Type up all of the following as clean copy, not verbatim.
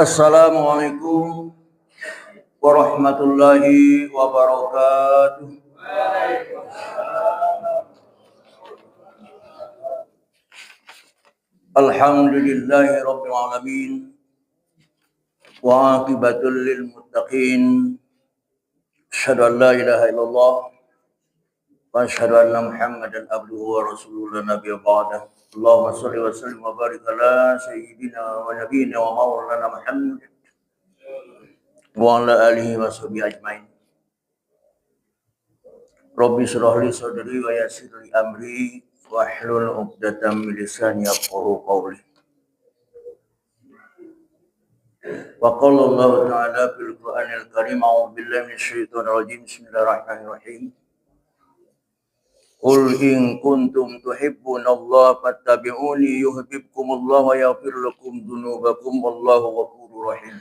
Assalamualaikum warahmatullahi wabarakatuh. Alhamdulillahi rabbil alamin wa aqibatul lil muttaqin. Asyhadu an la ilaha illallah wa asyhadu anna Muhammadan abduhu wa rasuluhu la nabiyya ba'dah. Allahumma shalli wa sallim wa barik ala sayyidina wa nabiyyina wa maulana Muhammad wa ala alihi wa sahbihi ajmain. Rabbi shrah li sadri wa yassir li amri wa hlul 'uqdatam min lisani yafqahu qawli. Wa qala Allah ta'ala fil Qur'anil Karim, a'udzu billahi minasyaitonir rajim. Bismillahirrahmanirrahim. Qul in kuntum tuhibbunallaha fattabi'uni yuhibbukumullahu wa yaghfir lakum dzunubakum wallahu ghafurur rahim.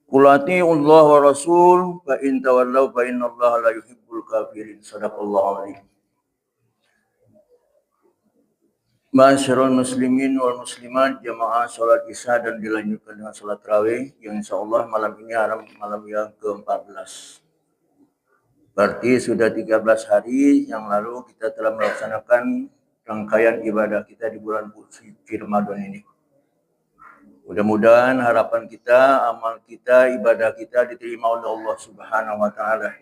Qul atii'ullaha wa rasul fa in tawallaw fa innallaha la yuhibbul kafirin. Shadaqallahu alaihi. Ma'asyiral muslimin wal muslimat, jamaah salat Isya dan dilanjutkan dengan salat tarawih yang insyaallah malam ini malam yang ke-14. Berarti sudah 13 hari yang lalu kita telah melaksanakan rangkaian ibadah kita di bulan suci Ramadan ini. Mudah-mudahan harapan kita, amal kita, ibadah kita diterima oleh Allah Subhanahu wa taala.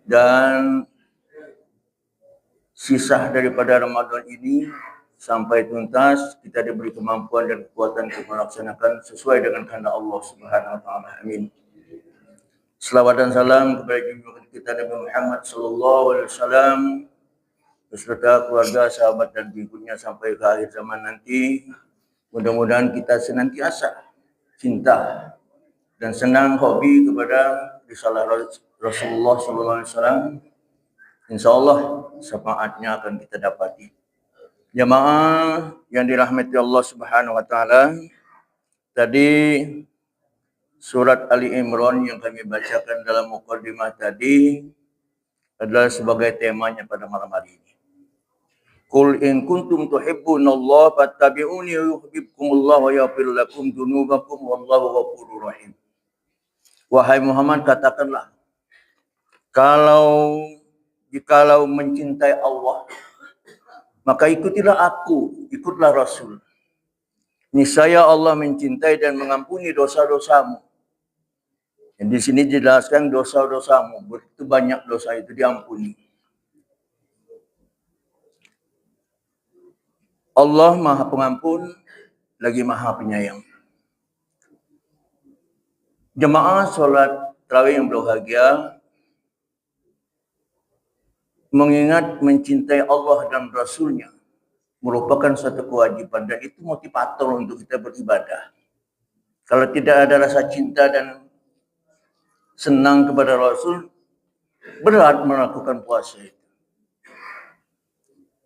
Dan sisa daripada Ramadan ini sampai tuntas kita diberi kemampuan dan kekuatan untuk melaksanakan sesuai dengan kehendak Allah Subhanahu wa taala. Amin. Selawat dan salam kepada junjungan kita Nabi Muhammad sallallahu alaihi wasallam beserta keluarga, sahabat dan pengikutnya sampai ke akhir zaman nanti. Mudah-mudahan kita senantiasa cinta dan senang hobi kepada risalah Rasulullah sallallahu alaihi wasallam. Insyaallah syafaatnya akan kita dapati. Jamaah yang dirahmati Allah Subhanahu wa taala, tadi surat Ali Imran yang kami bacakan dalam mukadimah tadi adalah sebagai temanya pada malam hari ini. Qul in kuntum tuhibbunallaha fattabi'uni yuhibbukumullahu wa yaghfir lakum dzunubakum wallahu ghafurur rahim. Wahai Muhammad, katakanlah, jikalau mencintai Allah, maka ikutilah aku, ikutlah Rasul. Niscaya Allah mencintai dan mengampuni dosa-dosamu. Dan di sini dijelaskan dosa-dosamu, begitu banyak dosa itu diampuni. Allah Maha Pengampun lagi Maha Penyayang. Jemaah salat tarawih yang berbahagia, mengingat mencintai Allah dan Rasulnya merupakan suatu kewajiban dan itu motivator untuk kita beribadah. Kalau tidak ada rasa cinta dan senang kepada Rasul, berat melakukan puasa itu.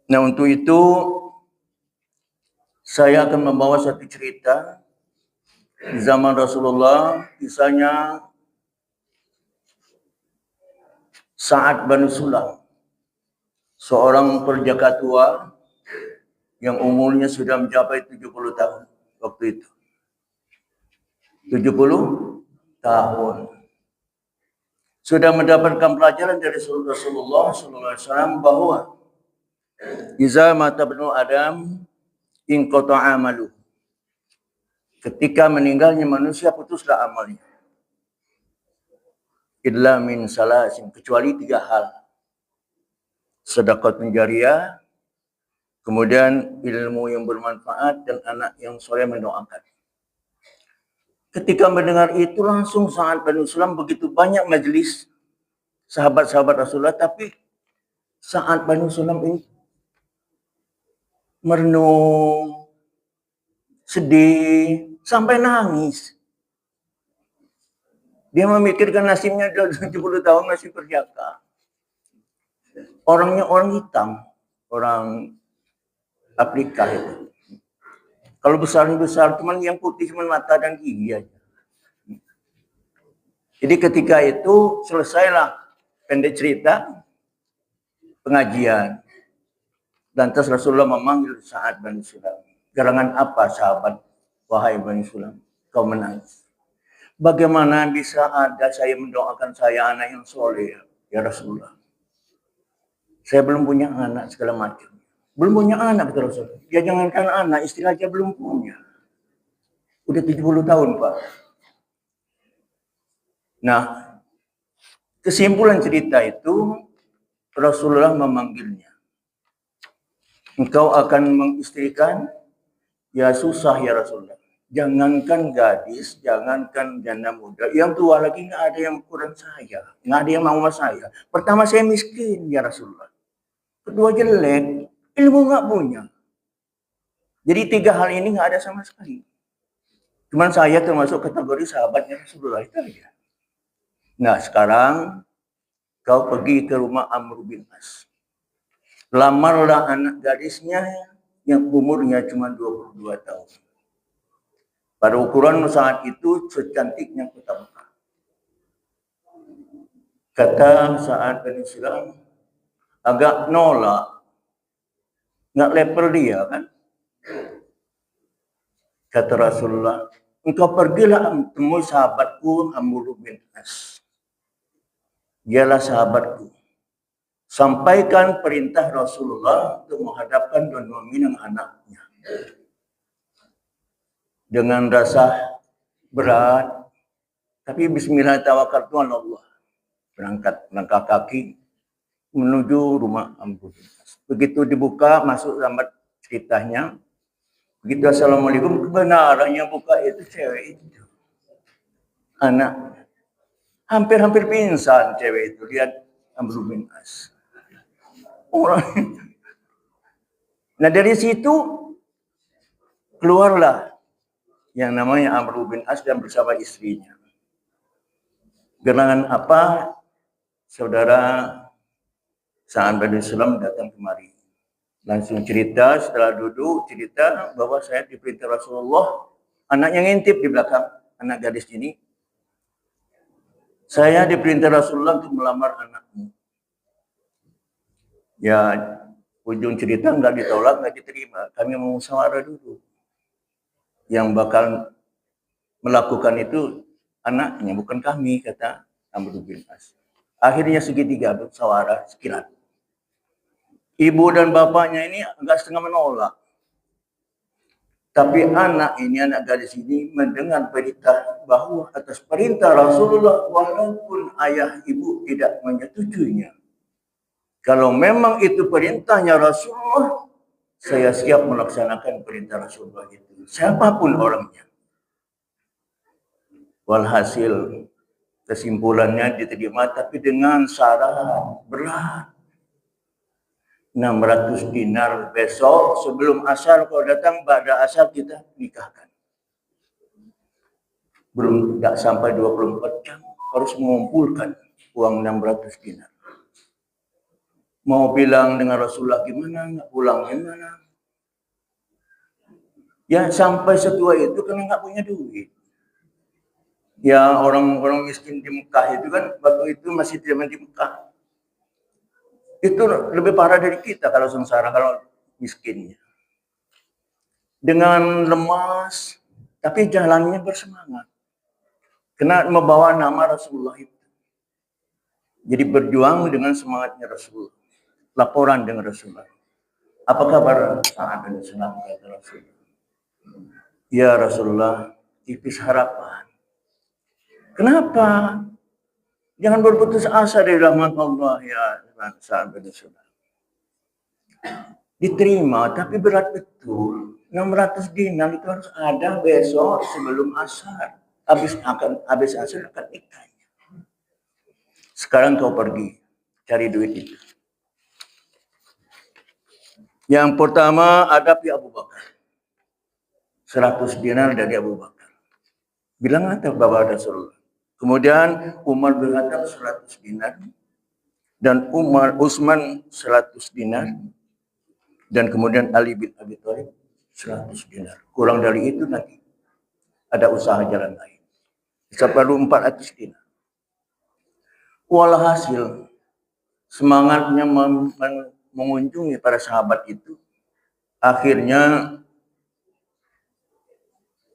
Nah, untuk itu saya akan membawa satu cerita di zaman Rasulullah, kisahnya Sa'ad bin Sulam, seorang perjaka tua yang umurnya sudah mencapai 70 tahun waktu itu. 70 tahun. Sudah mendapatkan pelajaran dari Rasulullah SAW bahwa iza mata ibnu Adam inqata'a amaluh. Ketika meninggalnya manusia, putuslah amalnya. Illa min salasin, kecuali 3 hal. Sedekahun jariyah, kemudian ilmu yang bermanfaat, dan anak yang soleh mendoakan. Ketika mendengar itu langsung Sa'ad bin Sulam, begitu banyak majelis sahabat-sahabat Rasulullah, tapi Sa'ad bin Sulam ini merenung, sedih, sampai nangis. Dia memikirkan nasibnya 70 tahun masih perjaka. Orangnya orang hitam, orang Afrika itu. Kalau besar, cuman yang putih cuma mata dan gigi aja. Jadi ketika itu selesailah pendek cerita pengajian. Lantas Rasulullah memanggil Sa'ad bin Sulam. Gerangan apa sahabat wahai Bani Sulam, kau menangis. Bagaimana bisa ada saya mendoakan saya anak yang soleh, ya Rasulullah. Saya belum punya anak, segala macam. Belum punya anak, kata Rasulullah. Ya jangankan anak, istri aja belum punya. Udah 70 tahun, Pak. Nah, kesimpulan cerita itu, Rasulullah memanggilnya. Engkau akan mengistrikan? Ya susah ya Rasulullah. Jangankan gadis, jangankan janda muda, yang tua lagi nggak ada yang kurang saya, nggak ada yang mau sama saya. Pertama saya miskin ya Rasulullah. Kedua jelek, ilmu nggak punya. Jadi 3 hal ini nggak ada sama sekali. Cuman saya termasuk kategori sahabatnya Rasulullah itu aja. Nah sekarang kau pergi ke rumah Amr bin As. Lamarlah anak gadisnya yang umurnya cuma 22 tahun. Pada ukuran saat itu secantiknya kota Mekah. Kata Sa'ad bin Silam, agak nolak, nggak level dia kan. Kata Rasulullah, engkau pergilah temui sahabatku Amr bin As. Dialah sahabatku. Sampaikan perintah Rasulullah untuk menghadapkan dan meminang anaknya. Dengan rasa berat, tapi bismillah tawakkaltu ala Allah. Berangkat langkah kaki menuju rumah Amr bin As. Begitu dibuka, masuk lambat ceritanya. Begitu assalamualaikum, kebenarannya buka itu cewek itu. Anak. Hampir-hampir pingsan cewek itu. Lihat Amr bin As. Orang. Nah dari situ keluarlah yang namanya Amr bin As dan bersama istrinya. Gerangan apa? Saudara Sa'ad bin Salam datang kemari. Langsung cerita, setelah duduk cerita bahwa saya diperintah Rasulullah, anaknya ngintip di belakang, anak gadis ini. Saya diperintah Rasulullah untuk melamar anakmu. Ya, ujung cerita nggak ditolak, nggak diterima. Kami mau musyawarah dulu. Yang bakal melakukan itu anaknya, bukan kami, kata Amr bin As. Akhirnya segitiga musyawarah sekilat. Ibu dan bapaknya ini agak setengah menolak. Tapi anak ini, anak gadis ini mendengar berita bahwa atas perintah Rasulullah, walaupun ayah ibu tidak menyetujuinya. Kalau memang itu perintahnya Rasulullah, saya siap melaksanakan perintah Rasulullah itu. Siapapun orangnya. Walhasil kesimpulannya diterima, tapi dengan syarat berat. 600 dinar besok sebelum asar kau datang, pada asar kita nikahkan. Belum tidak sampai 24 jam harus mengumpulkan uang 600 dinar. Mau bilang dengan Rasulullah gimana, nggak pulang gimana. Ya sampai setua itu karena nggak punya duit. Ya orang-orang miskin di Mekah itu kan waktu itu masih zaman di Mekah. Itu lebih parah dari kita kalau sengsara, kalau miskinnya. Dengan lemas, tapi jalannya bersemangat. Karena membawa nama Rasulullah itu. Jadi berjuang dengan semangatnya Rasulullah. Laporan dengan Rasulullah. Apa kabar Sa'ad bin Salam, kata Rasulullah? Ya Rasulullah, tipis harapan. Kenapa? Jangan berputus asa dari rahmat Allah ya Sa'ad bin Salam. Diterima, tapi berat betul. 600 dinar itu harus ada besok sebelum asar. Habis asar akan nikahnya. Sekarang kau pergi cari duit itu. Yang pertama hadapi Abu Bakar. 100 dinar dari Abu Bakar. Bilang apa Bapak Rasulullah. Kemudian Umar berkata 100 dinar. Dan Utsman 100 dinar. Dan kemudian Ali bin Abi Thalib 100 dinar. Kurang dari itu nanti ada usaha jalan lain. Bisa perlu 400 dinar. Walhasil semangatnya mengunjungi para sahabat itu, akhirnya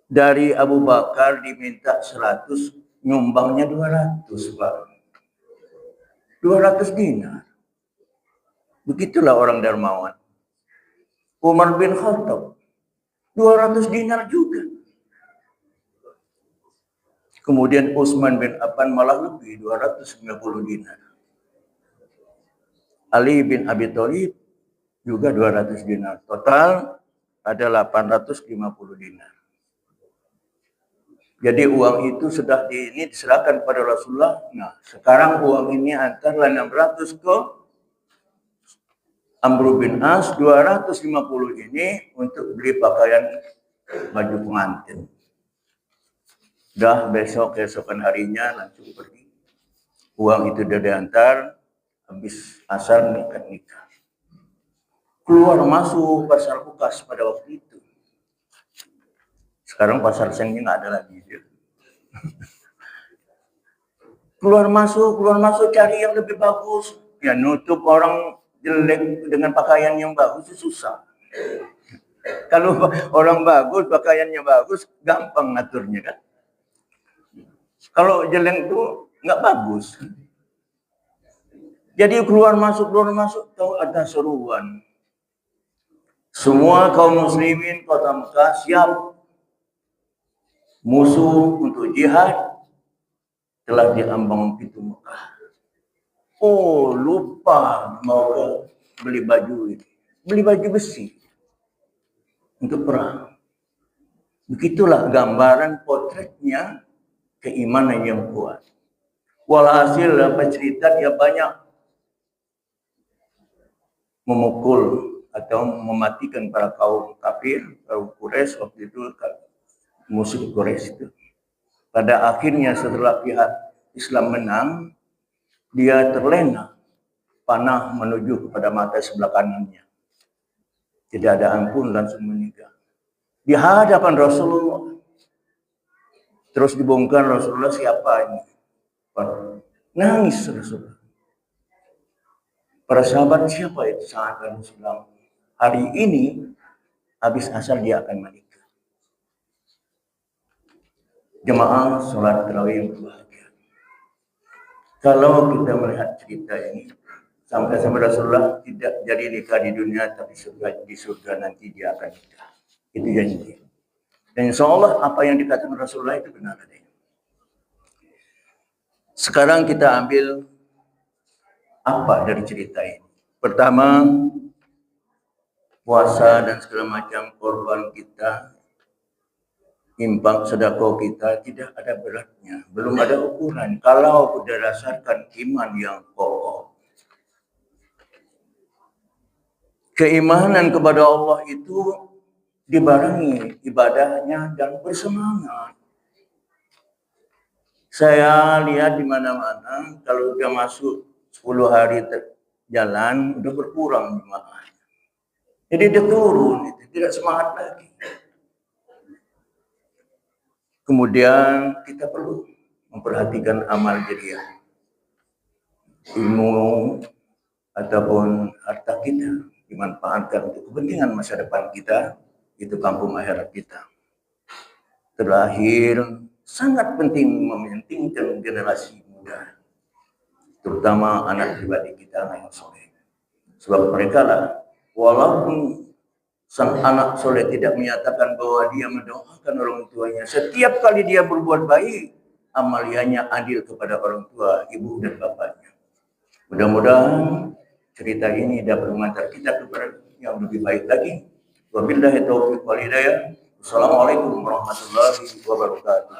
Dari Abu Bakar diminta 100, nyumbangnya 200, Pak. 200 dinar. Begitulah orang dermawan. Umar bin Khattab 200 dinar juga. Kemudian Utsman bin Affan malah lebih, 290 dinar. Ali bin Abi Thalib juga 200 dinar. Total ada 850 dinar. Jadi uang itu sudah diserahkan pada Rasulullah. Nah, sekarang uang ini antarlah 600 ke Amr bin As, 250 ini untuk beli pakaian baju pengantin. Dah keesokan harinya langsung pergi. Uang itu sudah diantar, habis asar nikah. Keluar masuk pasar bekas pada waktu itu. Sekarang pasar sengnya nggak ada lagi. Keluar masuk cari yang lebih bagus. Ya nutup orang jelek dengan pakaian yang bagus itu susah. Kalau orang bagus, pakaiannya bagus, gampang ngaturnya kan. Kalau jelek itu nggak bagus. Jadi keluar masuk, tahu ada seruan. Semua kaum muslimin kota Mekah siap. Musuh untuk jihad telah diambang pintu Mekah. Oh, lupa mau beli baju ini. Beli baju besi untuk perang. Begitulah gambaran potretnya keimanan yang kuat. Walhasil dapat cerita dia banyak memukul atau mematikan para kaum kafir, kaum Quraisy waktu itu, musuh Quraisy itu. Pada akhirnya setelah pihak Islam menang, dia terlena panah menuju kepada mata sebelah kanannya. Tidak ada ampun, langsung meninggal. Di hadapan Rasulullah. Terus dibongkar Rasulullah, siapa ini? Nangis Rasulullah. Para sahabat, siapa itu? Sahabat Rasulullah. Hari ini habis asar dia akan menikah. Jemaah sholat tarawih yang berbahagia. Kalau kita melihat cerita ini, sampai Rasulullah tidak jadi nikah di dunia, tapi di surga nanti dia akan nikah. Itu janji. Dan insya Allah apa yang dikatakan Rasulullah itu benar adanya. Sekarang kita ambil apa dari cerita ini? Pertama, puasa dan segala macam korban kita, infak sedekah kita tidak ada beratnya, belum ada ukuran. Kalau berdasarkan iman yang kokoh, keimanan kepada Allah itu dibarengi ibadahnya dan bersemangat. Saya lihat di mana-mana kalau udah masuk 10 hari jalan udah berkurang jemaahnya. Jadi dia turun, itu tidak semangat lagi. Kemudian kita perlu memperhatikan amal jariah. Ilmu ataupun harta kita dimanfaatkan untuk kepentingan masa depan kita, itu kampung akhirat kita. Terakhir, sangat penting mementingkan generasi muda, terutama anak pribadi kita, anak yang soleh. Sebab mereka lah, walaupun sang anak soleh tidak menyatakan bahwa dia mendoakan orang tuanya, setiap kali dia berbuat baik, amaliannya adil kepada orang tua, ibu dan bapaknya. Mudah-mudahan cerita ini dapat mengantar kita kepada yang lebih baik lagi. Wabillahi taufiq wal hidayah. Assalamualaikum warahmatullahi wabarakatuh.